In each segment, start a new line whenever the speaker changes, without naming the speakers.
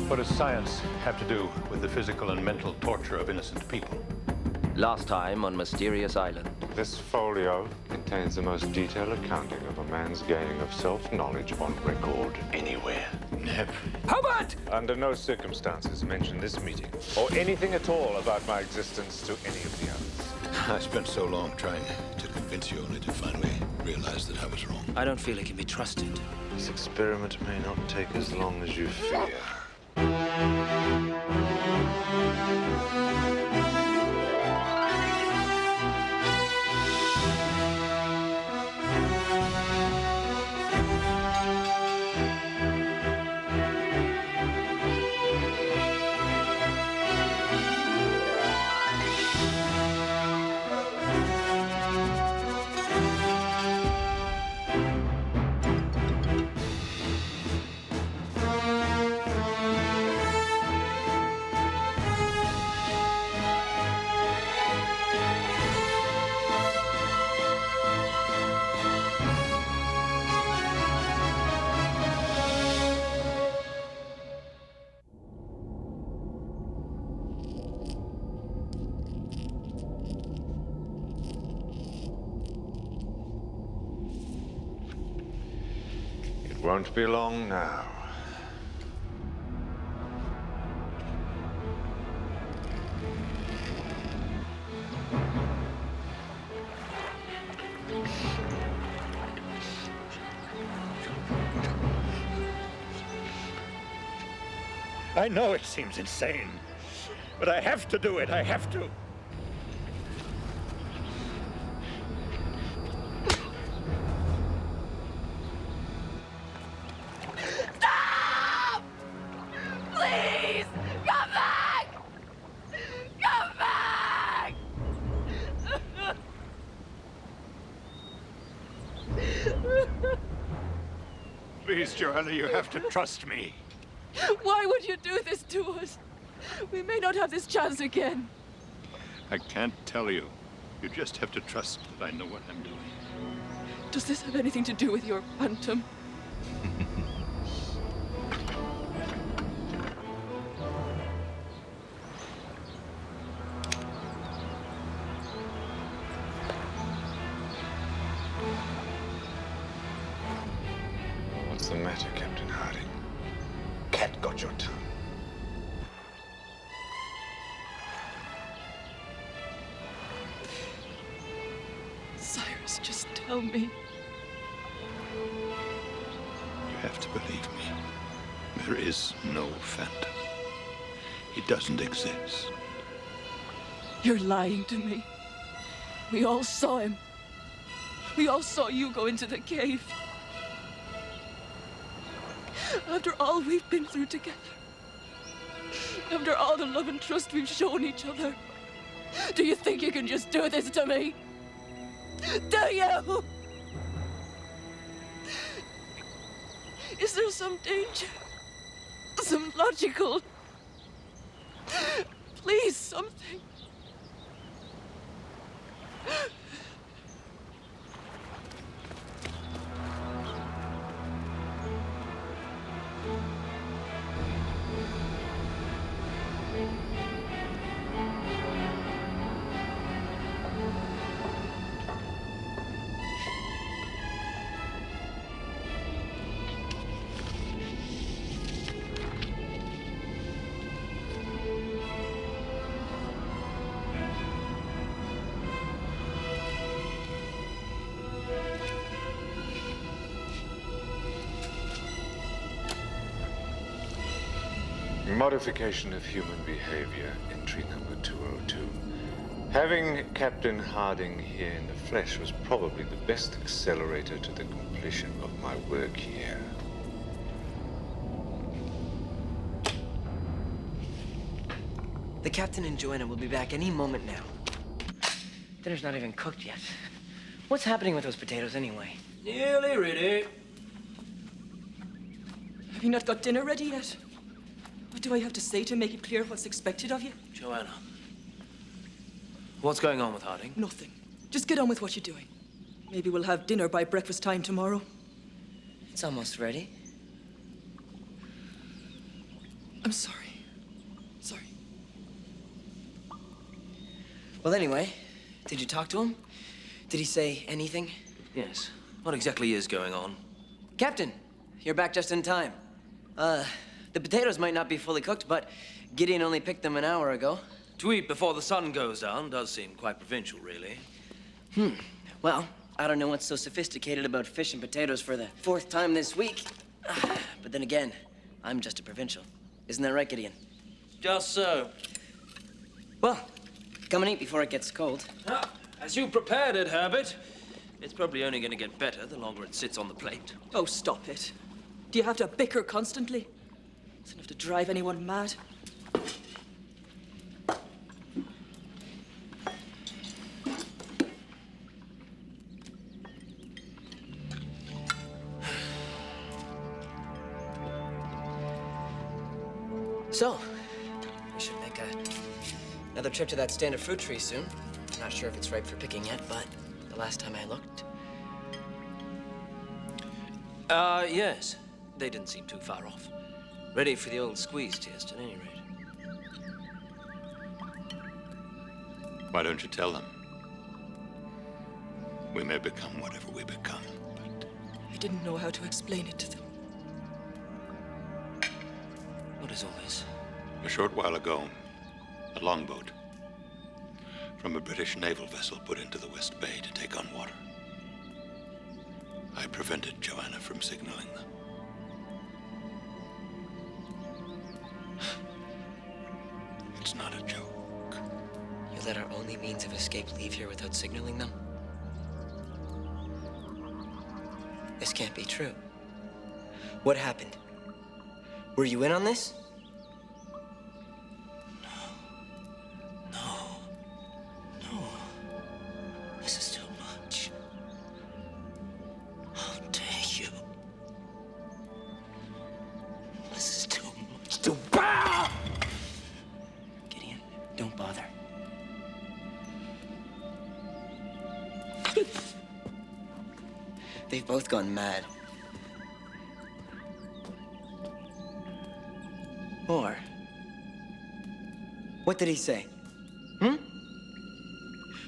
What does science have to do with the physical and mental torture of innocent people?
Last time on Mysterious Island.
This folio contains the most detailed accounting of a man's gaining of self-knowledge on record anywhere.
Neb.
Herbert!
Under no circumstances mention this meeting or anything at all about my existence to any of the others.
I spent so long trying to convince you only to finally realize that I was wrong.
I don't feel it can be trusted.
This experiment may not take as long as you fear. Won't be long now.
I know it seems insane, but I have to do it. I have to. Please, Joanna, you have to trust me.
Why would you do this to us? We may not have this chance again.
I can't tell you. You just have to trust that I know what I'm doing.
Does this have anything to do with your phantom?
What's the matter, Captain Harding? Cat got your tongue.
Cyrus, just tell me.
You have to believe me. There is no phantom. He doesn't exist.
You're lying to me. We all saw him. We all saw you go into the cave. After all we've been through together. After all the love and trust we've shown each other. Do you think you can just do this to me? Do you? Is there some danger? Some logical... Please, something.
Modification of human behavior, entry number 202. Having Captain Harding here in the flesh was probably the best accelerator to the completion of my work here.
The captain and Joanna will be back any moment now. Dinner's not even cooked yet. What's happening with those potatoes anyway?
Nearly ready.
Have you not got dinner ready yet? What do I have to say to make it clear what's expected of you?
Joanna. What's going on with Harding?
Nothing. Just get on with what you're doing. Maybe we'll have dinner by breakfast time tomorrow.
It's almost ready.
I'm sorry. Sorry.
Well, anyway, did you talk to him? Did he say anything?
Yes. What exactly is going on?
Captain, you're back just in time. The potatoes might not be fully cooked, but Gideon only picked them an hour ago.
To eat before the sun goes down does seem quite provincial, really.
Well, I don't know what's so sophisticated about fish and potatoes for the 4th time this week. But then again, I'm just a provincial. Isn't that right, Gideon?
Just so.
Well, come and eat before it gets cold.
As you prepared it, Herbert. It's probably only going to get better the longer it sits on the plate.
Oh, stop it. Do you have to bicker constantly? It's enough to drive anyone mad.
So, we should make another trip to that stand of fruit trees soon. I'm not sure if it's ripe for picking yet, but the last time I looked...
Yes. They didn't seem too far off. Ready for the old squeeze test, at any rate.
Why don't you tell them? We may become whatever we become, but...
I didn't know how to explain it to them.
What is all this?
A short while ago, a longboat from a British naval vessel put into the West Bay to take on water. I prevented Joanna from signaling them. It's not a joke.
You let our only means of escape leave here without signaling them? This can't be true. What happened? Were you in on this?
No. This is too much. How dare you? This is too much.
Gideon, don't bother. They've both gone mad. Or, what did he say?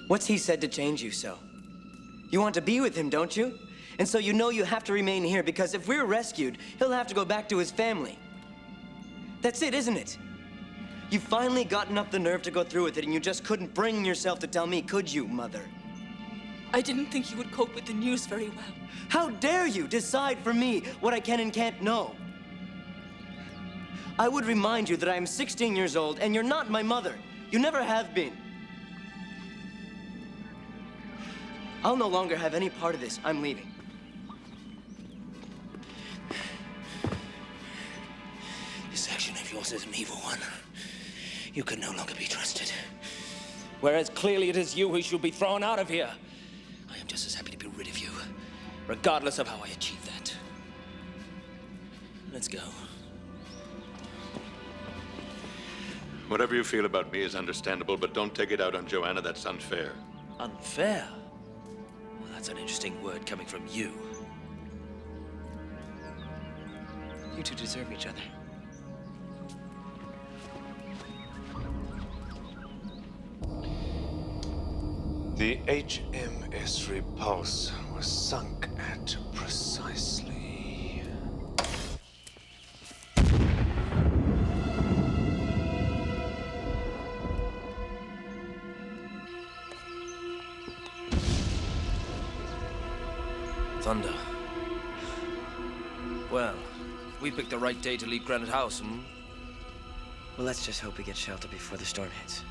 What's he said to change you so? You want to be with him, don't you? And so you know you have to remain here because if we're rescued, he'll have to go back to his family. That's it, isn't it? You've finally gotten up the nerve to go through with it and you just couldn't bring yourself to tell me, could you, Mother?
I didn't think you would cope with the news very well.
How dare you decide for me what I can and can't know? I would remind you that I am 16 years old and you're not my mother. You never have been. I'll no longer have any part of this. I'm leaving.
This action of yours is an evil one. You can no longer be trusted. Whereas clearly it is you who should be thrown out of here. I am just as happy to be rid of you, regardless of how I achieve that. Let's go.
Whatever you feel about me is understandable, but don't take it out on Joanna. That's unfair.
Unfair? Well, that's an interesting word coming from you.
You two deserve each other.
The HMS Repulse was sunk at precisely...
Thunder. Well, we picked the right day to leave Granite House,
Well, let's just hope we get shelter before the storm hits.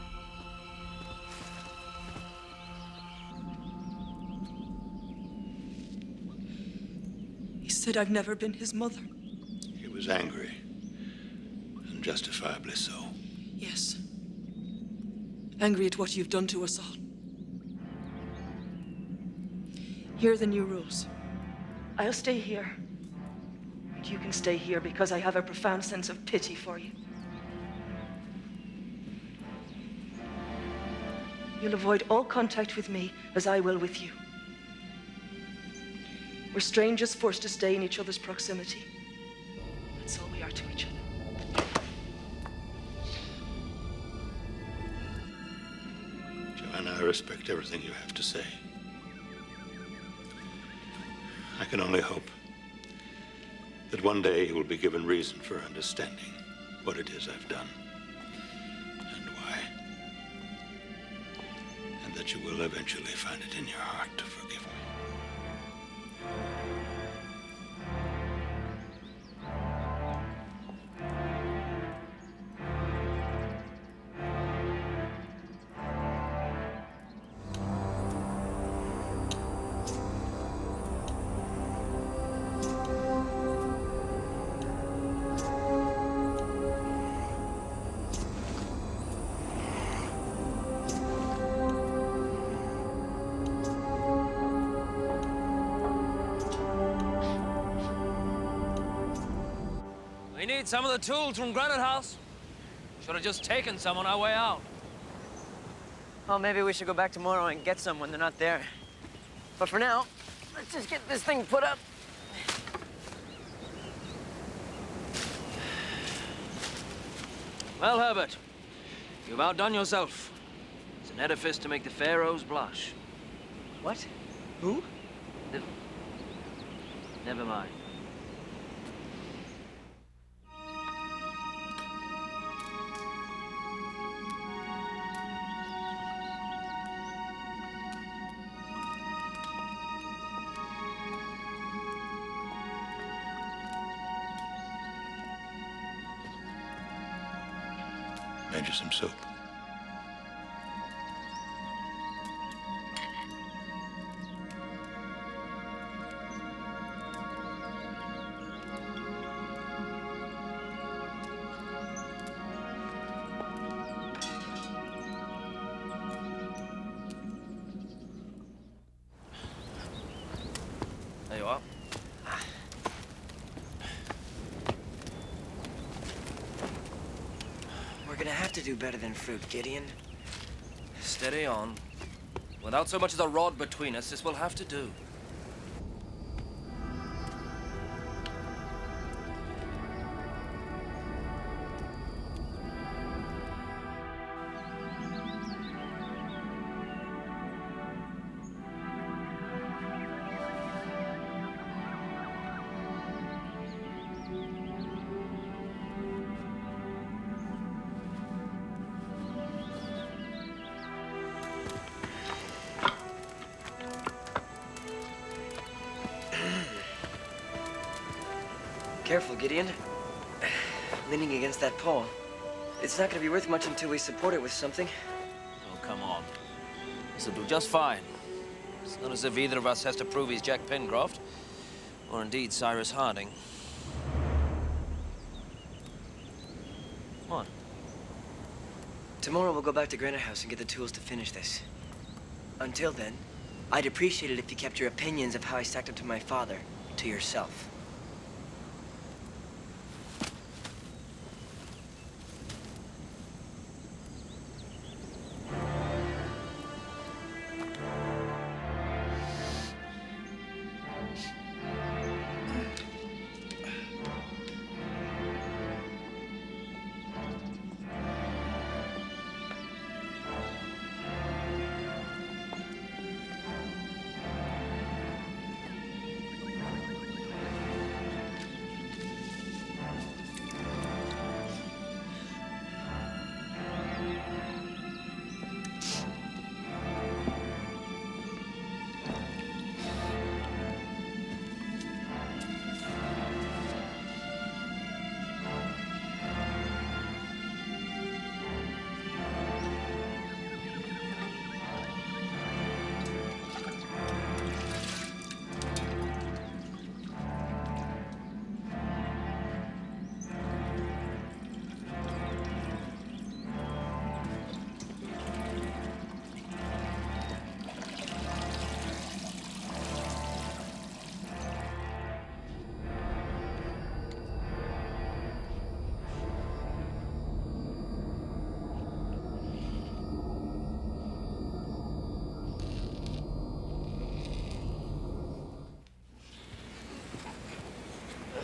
He said I've never been his mother.
He was angry, and justifiably so.
Yes. Angry at what you've done to us all. Here are the new rules. I'll stay here. And you can stay here because I have a profound sense of pity for you. You'll avoid all contact with me as I will with you. We're strangers forced to stay in each other's proximity. That's all we are to each other.
I respect everything you have to say. I can only hope that one day you will be given reason for understanding what it is I've done and why, and that you will eventually find it in your heart to forgive me.
We need some of the tools from Granite House. Should have just taken some on our way out.
Well, maybe we should go back tomorrow and get some when they're not there. But for now, let's just get this thing put up.
Well, Herbert, you've outdone yourself. It's an edifice to make the pharaohs blush.
What? Who?
Never mind.
Made you some soup.
There you are.
We're gonna have to do better than Fruit, Gideon.
Steady on. Without so much as a rod between us, this will have to do.
Careful, Gideon. Leaning against that pole. It's not gonna be worth much until we support it with something.
Oh, come on. This will do just fine. It's not as if either of us has to prove he's Jack Pencroft, or indeed Cyrus Harding. What?
Tomorrow we'll go back to Granite House and get the tools to finish this. Until then, I'd appreciate it if you kept your opinions of how I stacked up to my father to yourself.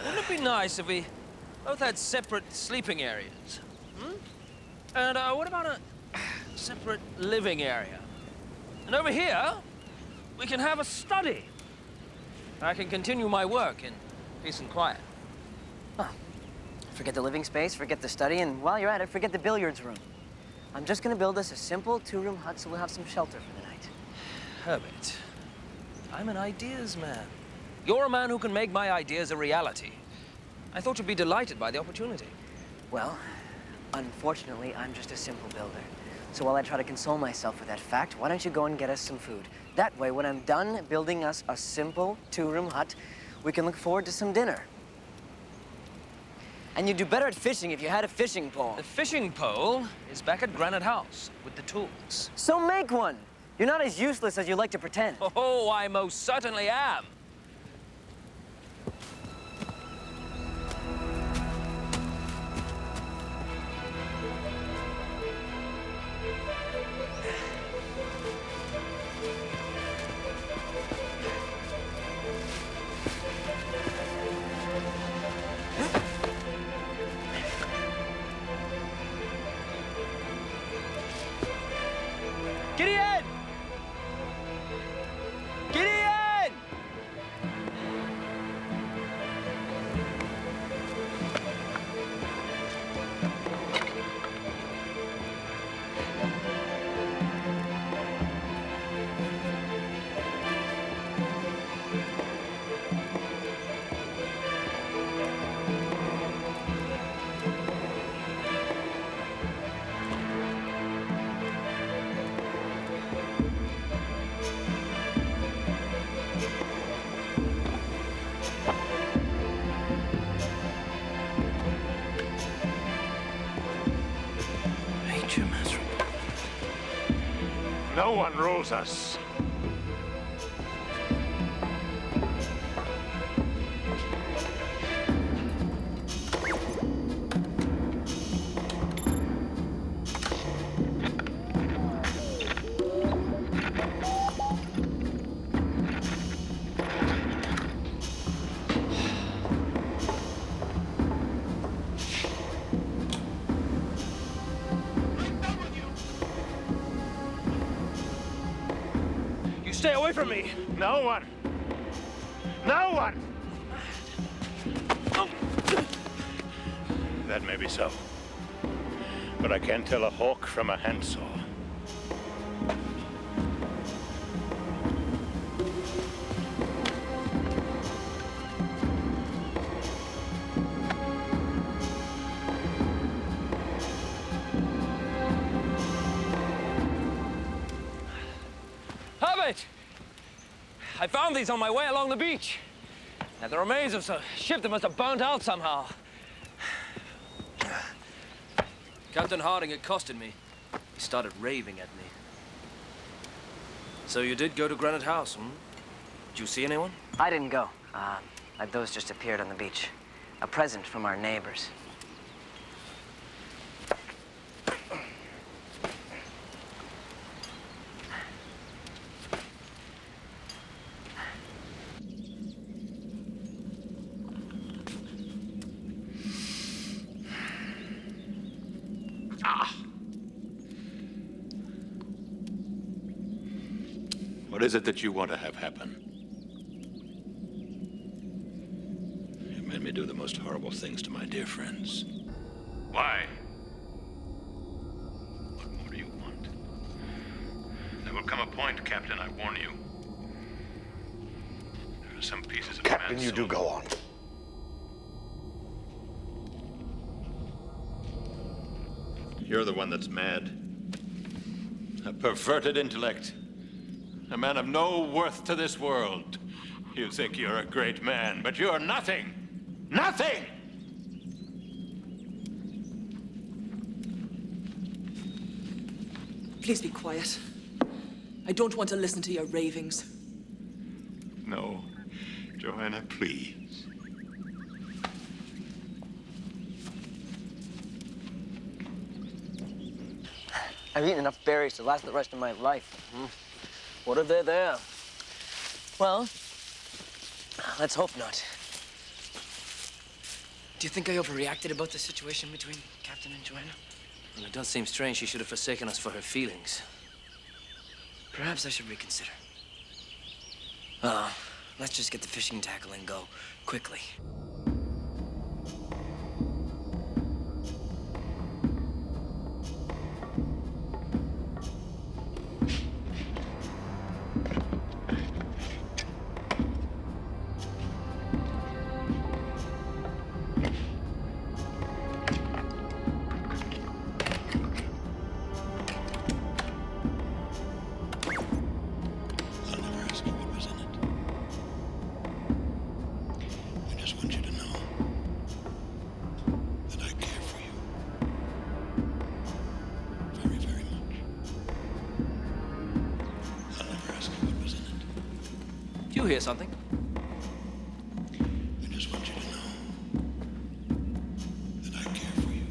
It'd be nice if we both had separate sleeping areas. Hmm? And what about a separate living area? And over here, we can have a study. I can continue my work in peace and quiet.
Huh. Forget the living space, forget the study, and while you're at it, forget the billiards room. I'm just gonna build us a simple two-room hut so we'll have some shelter for the night.
Herbert, I'm an ideas man. You're a man who can make my ideas a reality. I thought you'd be delighted by the opportunity.
Well, unfortunately, I'm just a simple builder. So while I try to console myself with that fact, why don't you go and get us some food? That way, when I'm done building us a simple two-room hut, we can look forward to some dinner. And you'd do better at fishing if you had a fishing pole.
The fishing pole is back at Granite House with the tools.
So make one! You're not as useless as you like to pretend.
Oh, I most certainly am.
Gideon! Gideon!
Ain't you miserable?
No one rules us.
Stay away from me!
No one. No one. That may be so. But I can't tell a hawk from a handsaw.
Herbert! I found these on my way along the beach. Now, the remains of some ship that must have burnt out somehow. Captain Harding accosted me. He started raving at me. So you did go to Granite House, hmm? Did you see anyone?
I didn't go. Those just appeared on the beach. A present from our neighbors.
What is it that you want to have happen? You made me do the most horrible things to my dear friends. Why? What more do you want? There will come a point, Captain, I warn you. There are some pieces of
Captain,
man's
you do
soul.
go on.
You're the one that's mad. A perverted intellect. A man of no worth to this world. You think you're a great man, but you're nothing. Nothing!
Please be quiet. I don't want to listen to your ravings.
No. Joanna, please.
I've eaten enough berries to last the rest of my life. What if they're there? Well, let's hope not. Do you think I overreacted about the situation between Captain and Joanna?
Well, it does seem strange she should have forsaken us for her feelings.
Perhaps I should reconsider. Let's just get the fishing tackle and go quickly.
Did you hear something?
I just want you to know that I care for you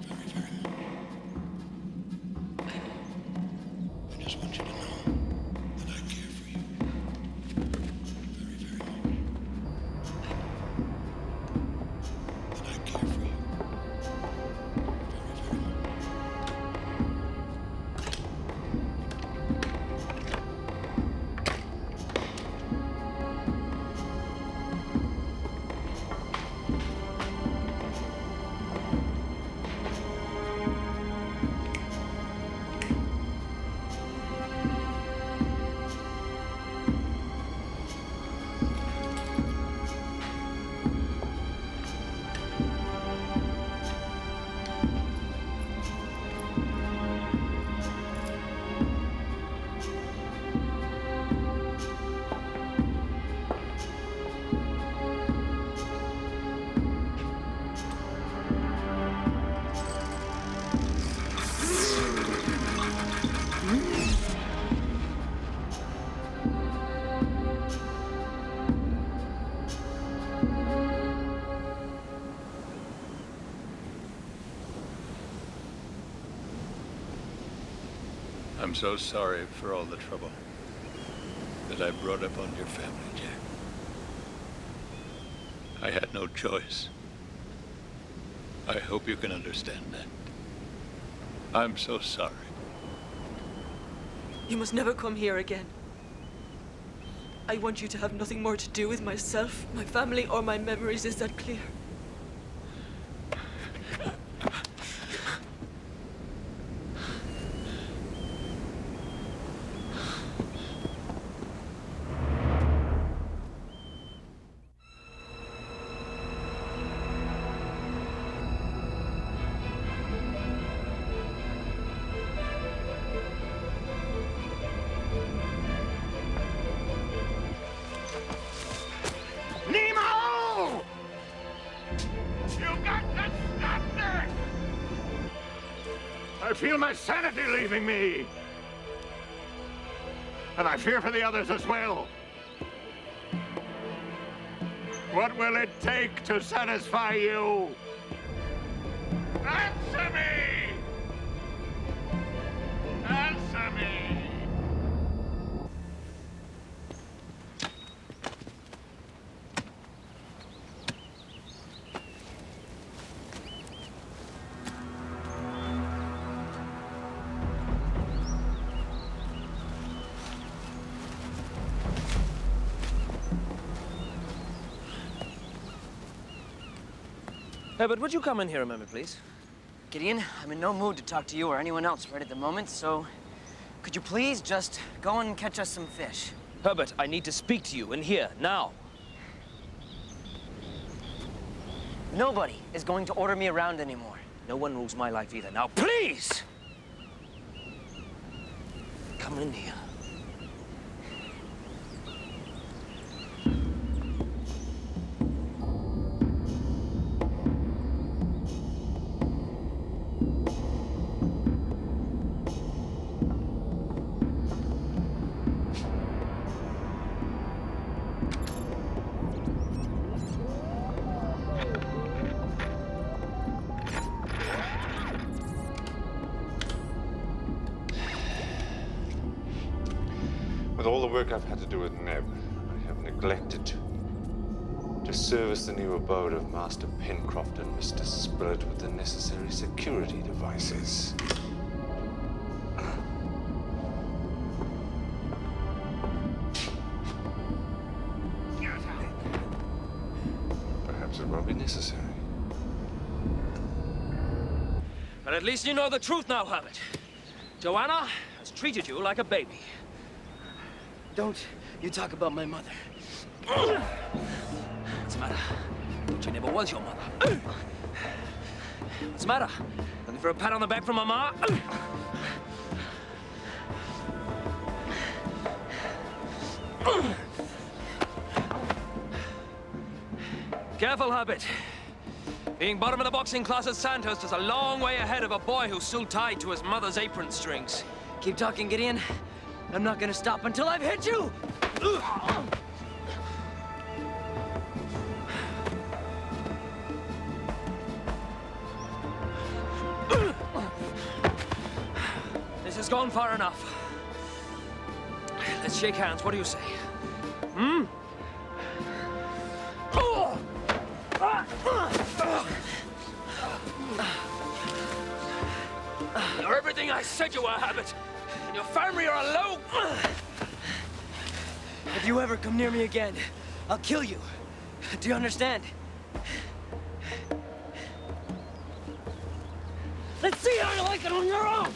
very, very much. I just want you to know that I care for you very, very much. That I care for you very, very much. I'm so sorry for all the trouble that I brought upon your family, Jack. I had no choice. I hope you can understand that. I'm so sorry.
You must never come here again. I want you to have nothing more to do with myself, my family, or my memories. Is that clear?
Nemo! You got to stop this! I feel my sanity leaving me. And I fear for the others as well. What will it take to satisfy you? Answer me! Answer me!
Herbert, would you come in here a moment, please?
Gideon, I'm in no mood to talk to you or anyone else right at the moment, so could you please just go and catch us some fish?
Herbert, I need to speak to you in here, now.
Nobody is going to order me around anymore.
No one rules my life either. Now, please! Come in here.
With all the work I've had to do with Neb, I have neglected to service the new abode of Master Pencroft and Mr. Spilett with the necessary security devices. it won't be necessary.
But at least you know the truth now, Herbert. Joanna has treated you like a baby.
Don't you talk about my mother.
What's the matter? She never was your mother. What's the matter? Looking for a pat on the back from Mama? Careful, Herbert. Being bottom of the boxing class at Sandhurst is a long way ahead of a boy who's still tied to his mother's apron strings.
Keep talking, Gideon. I'm not gonna stop until I've hit you!
This has gone far enough. Let's shake hands. What do you say? Hmm? You're everything I said you were, Herbert. And your family are alone.
If you ever come near me again, I'll kill you. Do you understand? Let's see how you like it on your own!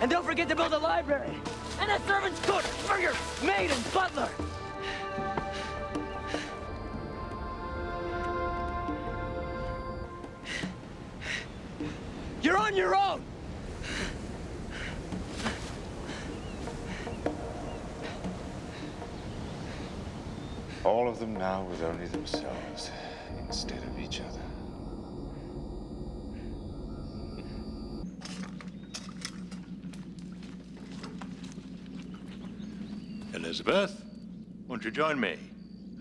And don't forget to build a library! And a servant's quarters for your maid and butler! You're on your own!
All of them now with only themselves instead of each other.
Elizabeth, won't you join me?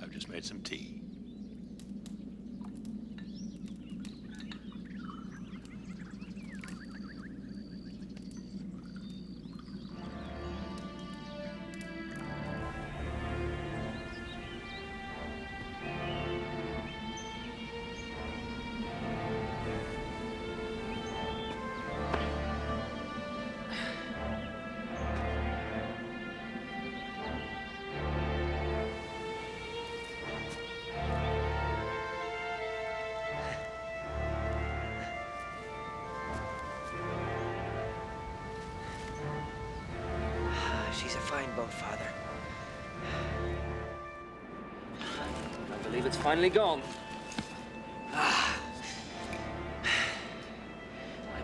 I've just made some tea.
She's a fine boat, Father.
I believe it's finally gone. My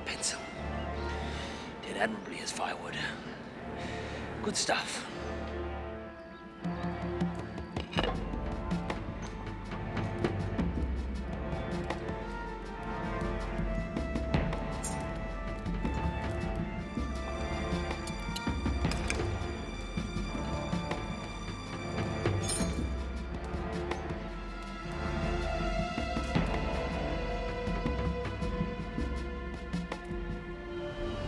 pencil. Did admirably as firewood. Good stuff.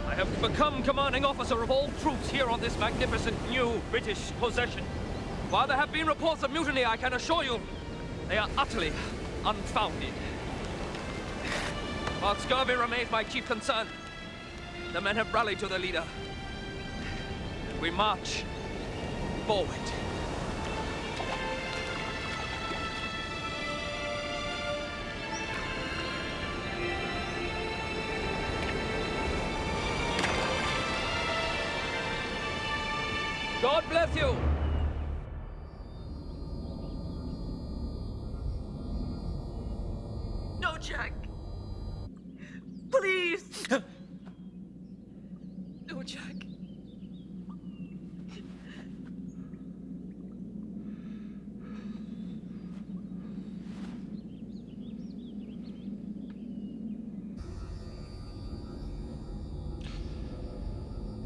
I have become commanding officer of all troops here on this magnificent new British possession. While there have been reports of mutiny, I can assure you they are utterly unfounded. While Scarfe remains my chief concern, the men have rallied to their leader. And we march forward. God bless you!
No, Jack. Please. No, Jack.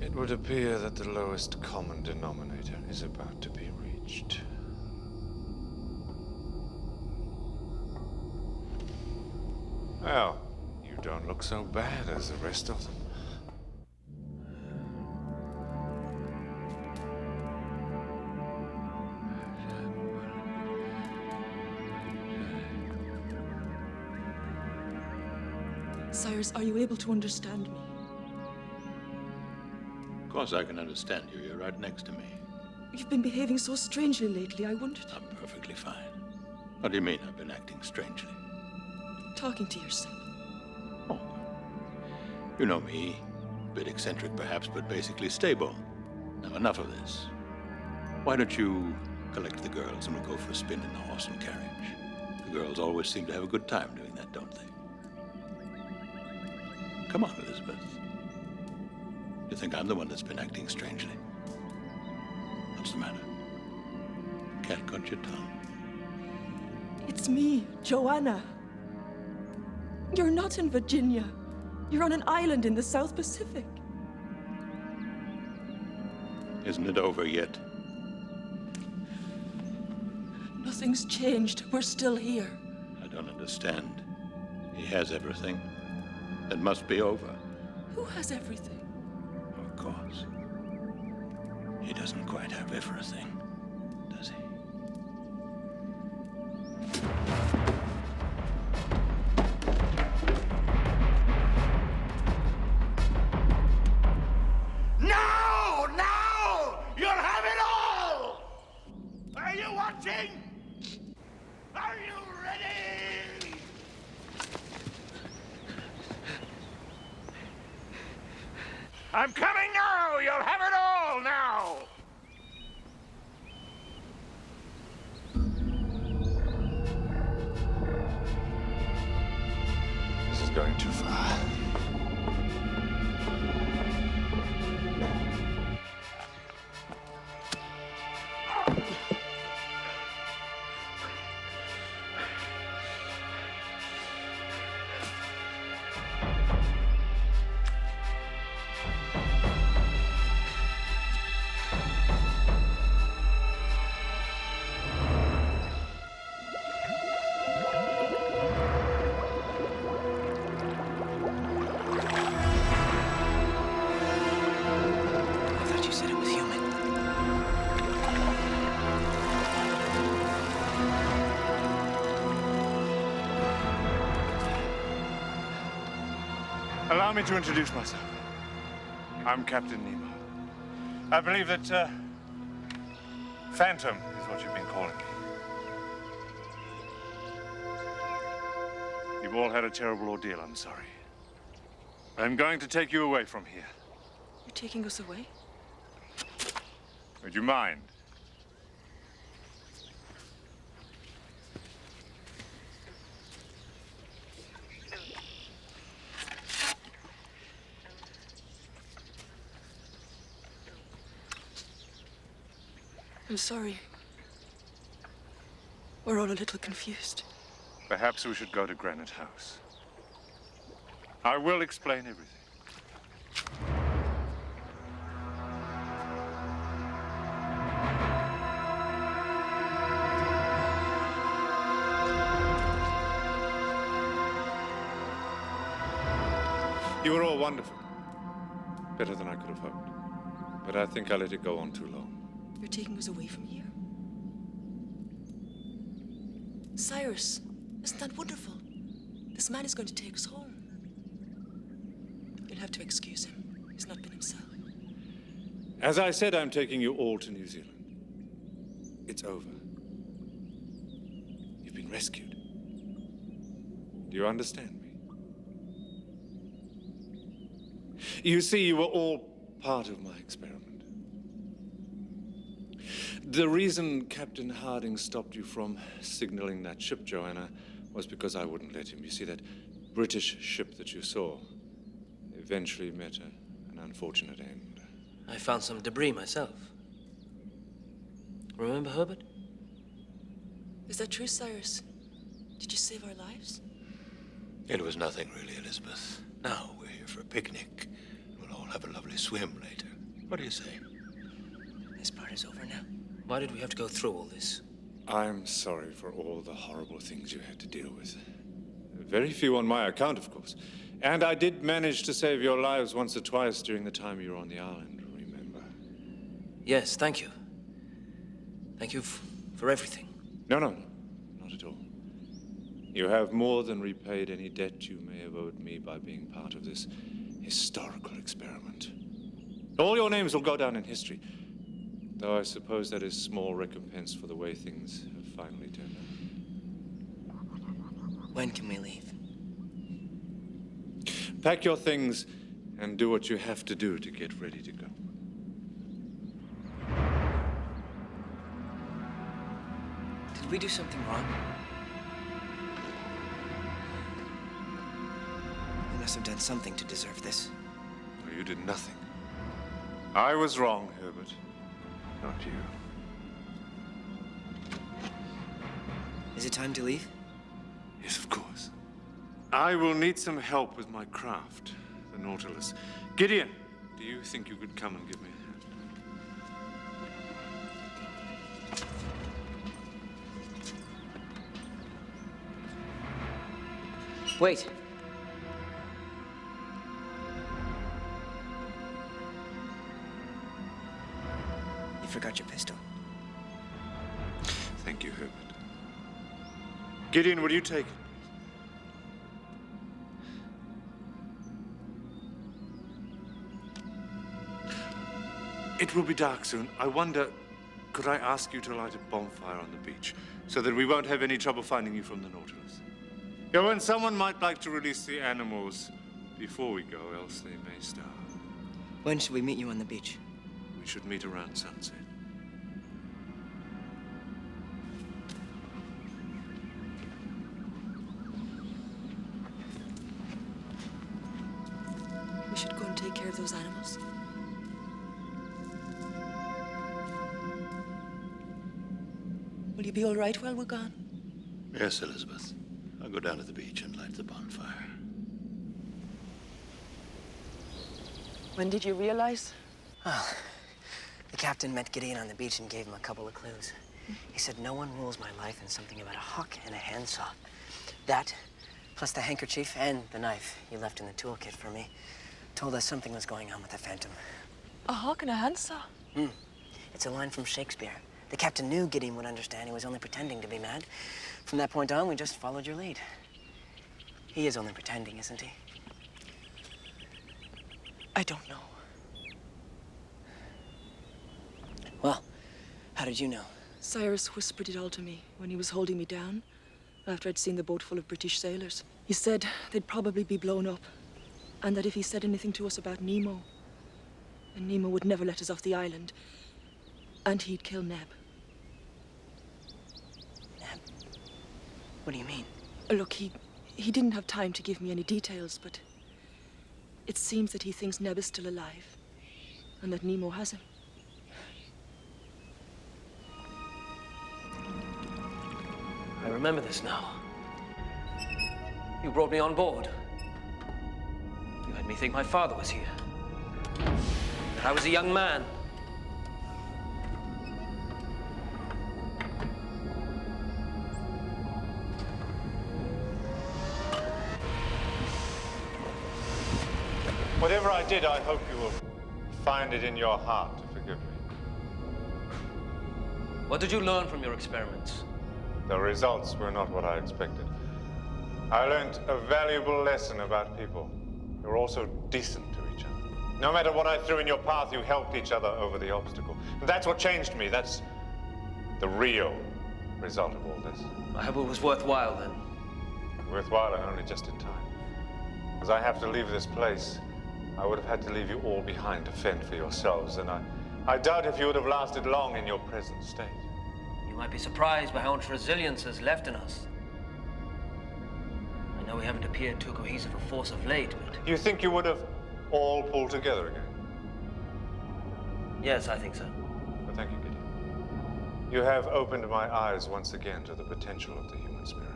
It would appear that the lowest common denominator is about to be reached. Well, you don't look so bad as the rest of them.
Cyrus, are you able to understand me?
Of course I can understand you. You're right next to me.
You've been behaving so strangely lately, I wondered.
I'm perfectly fine. What do you mean I've been acting strangely?
Talking to yourself.
Oh, you know me. A bit eccentric, perhaps, but basically stable. Now, enough of this. Why don't you collect the girls and we'll go for a spin in the horse and carriage? The girls always seem to have a good time doing that, don't they? Come on, Elizabeth. You think I'm the one that's been acting strangely? What's the matter? Can't cut your tongue.
It's me, Joanna. You're not in Virginia. You're on an island in the South Pacific.
Isn't it over yet?
Nothing's changed. We're still here.
I don't understand. He has everything. It must be over.
Who has everything?
Of course. He doesn't quite have everything, does he?
No! No! You'll have it all! Are you watching? Are you ready? I'm coming now! You'll have it all now!
This is going too far.
I thought you said it was human.
Allow me to introduce myself. I'm Captain Nemo. I believe that, Phantom is what you've been calling me. You've all had a terrible ordeal, I'm sorry. I'm going to take you away from here.
You're taking us away?
Would you mind?
I'm sorry. We're all a little confused.
Perhaps we should go to Granite House. I will explain everything. You were all wonderful. Better than I could have hoped. But I think I let it go on too long.
You're taking us away from here? Cyrus, isn't that wonderful? This man is going to take us home. You'll have to excuse him. He's not been himself.
As I said, I'm taking you all to New Zealand. It's over. You've been rescued. Do you understand me? You see, you were all part of my experiment. The reason Captain Harding stopped you from signaling that ship, Joanna, was because I wouldn't let him. You see, that British ship that you saw eventually met an unfortunate end.
I found some debris myself. Remember Herbert?
Is that true, Cyrus? Did you save our lives?
It was nothing, really, Elizabeth. Now we're here for a picnic. We'll all have a lovely swim later. What do you say?
This part is over now. Why did we have to go through all this?
I'm sorry for all the horrible things you had to deal with. Very few on my account, of course. And I did manage to save your lives once or twice during the time you were on the island, remember?
Yes, thank you. Thank you for everything.
No, not at all. You have more than repaid any debt you may have owed me by being part of this historical experiment. All your names will go down in history, though I suppose that is small recompense for the way things have finally turned out.
When can we leave?
Pack your things and do what you have to do to get ready to go.
Did we do something wrong? We must have done something to deserve this.
No, you did nothing. I was wrong, Herbert. Not you.
Is it time to leave?
Yes, of course. I will need some help with my craft, the Nautilus. Gideon, do you think you could come and give me a hand?
Wait. You forgot your pistol.
Thank you, Herbert. Gideon, will you take it? It will be dark soon. I wonder, could I ask you to light a bonfire on the beach so that we won't have any trouble finding you from the Nautilus? Yeah, and someone might like to release the animals before we go, else they may starve.
When should we meet you on the beach?
We should meet around sunset.
We should go and take care of those animals. Will you be all right while we're gone?
Yes, Elizabeth. I'll go down to the beach and light the bonfire.
When did you realize?
Well, the captain met Gideon on the beach and gave him a couple of clues. He said no one rules my life, and something about a hawk and a handsaw. That, plus the handkerchief and the knife you left in the toolkit for me, told us something was going on with the Phantom.
A hawk and a handsaw?
It's a line from Shakespeare. The captain knew Gideon would understand he was only pretending to be mad. From that point on, we just followed your lead. He is only pretending, isn't he?
I don't know.
Well, how did you know?
Cyrus whispered it all to me when he was holding me down after I'd seen the boat full of British sailors. He said they'd probably be blown up, and that if he said anything to us about Nemo, then Nemo would never let us off the island, and he'd kill Neb.
Neb? What do you mean?
Look, he didn't have time to give me any details, but it seems that he thinks Neb is still alive, and that Nemo has him.
I remember this now. You brought me on board. You had me think my father was here. That I was a young man.
Whatever I did, I hope you will find it in your heart to forgive me.
What did you learn from your experiments?
The results were not what I expected. I learned a valuable lesson about people. You're also decent to each other. No matter what I threw in your path, you helped each other over the obstacle. And that's what changed me. That's the real result of all this.
I hope it was worthwhile then.
Worthwhile and only just in time. As I have to leave this place, I would have had to leave you all behind to fend for yourselves, and I doubt if you would have lasted long in your present state.
You might be surprised by how much resilience is left in us. I know we haven't appeared too cohesive a force of late, but...
You think you would have all pulled together again?
Yes, I think so.
Well, thank you, Gideon. You have opened my eyes once again to the potential of the human spirit.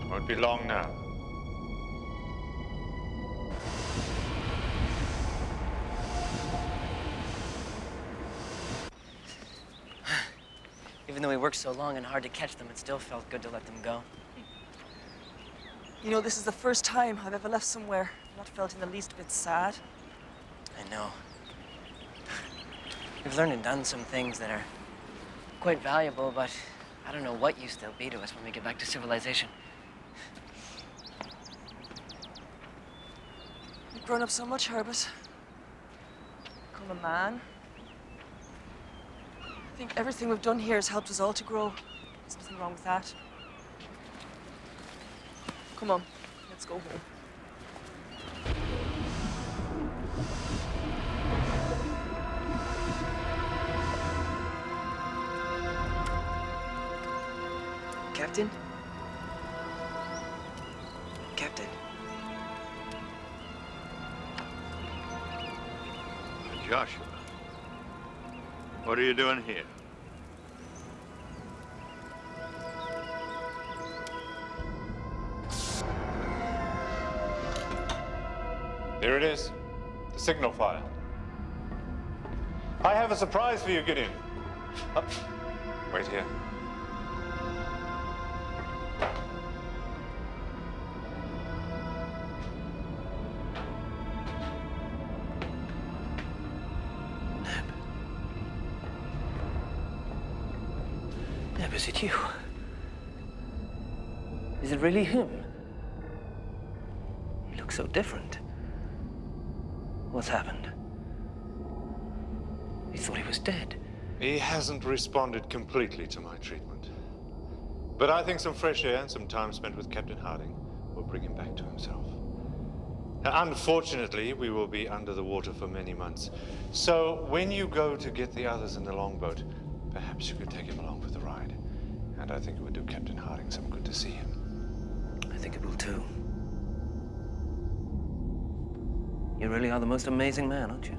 Won't be long now.
Even though we worked so long and hard to catch them, it still felt good to let them go.
You know, this is the first time I've ever left somewhere not felt in the least bit sad.
I know. We've learned and done some things that are quite valuable, but I don't know what use they'll be to us when we get back to civilization.
You've grown up so much, Herbert. Become a man. think everything we've done here has helped us all to grow. There's nothing wrong with that. Come on, let's go home.
Captain? Captain?
Joshua, what are you doing here?
Here it is, the signal file. I have a surprise for you, Gideon. Wait here.
Neb, is it you? Is it really him? He looks so different. What's happened? He thought he was dead.
He hasn't responded completely to my treatment. But I think some fresh air and some time spent with Captain Harding will bring him back to himself. Now, unfortunately, we will be under the water for many months. So when you go to get the others in the longboat, perhaps you could take him along for the ride. And I think it would do Captain Harding some good to see him.
I think it will too. You really are the most amazing man, aren't you?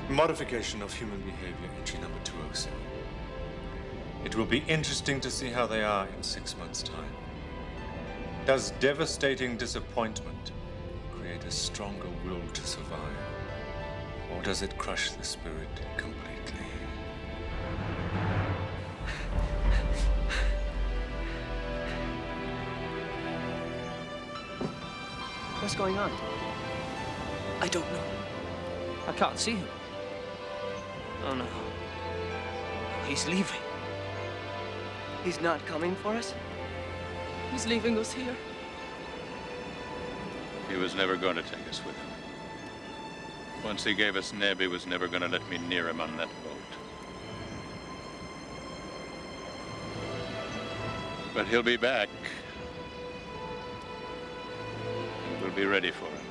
Modification of human behavior, entry number 207. It will be interesting to see how they are in 6 months' time. Does devastating disappointment create a stronger will to survive? Or does it crush the spirit completely?
What's going on?
I don't know.
I can't see him. Oh no. He's leaving.
He's not coming for us?
He's leaving us here.
He was never going to take us with him. Once he gave us Neb, he was never going to let me near him on that boat. But he'll be back. And we'll be ready for him.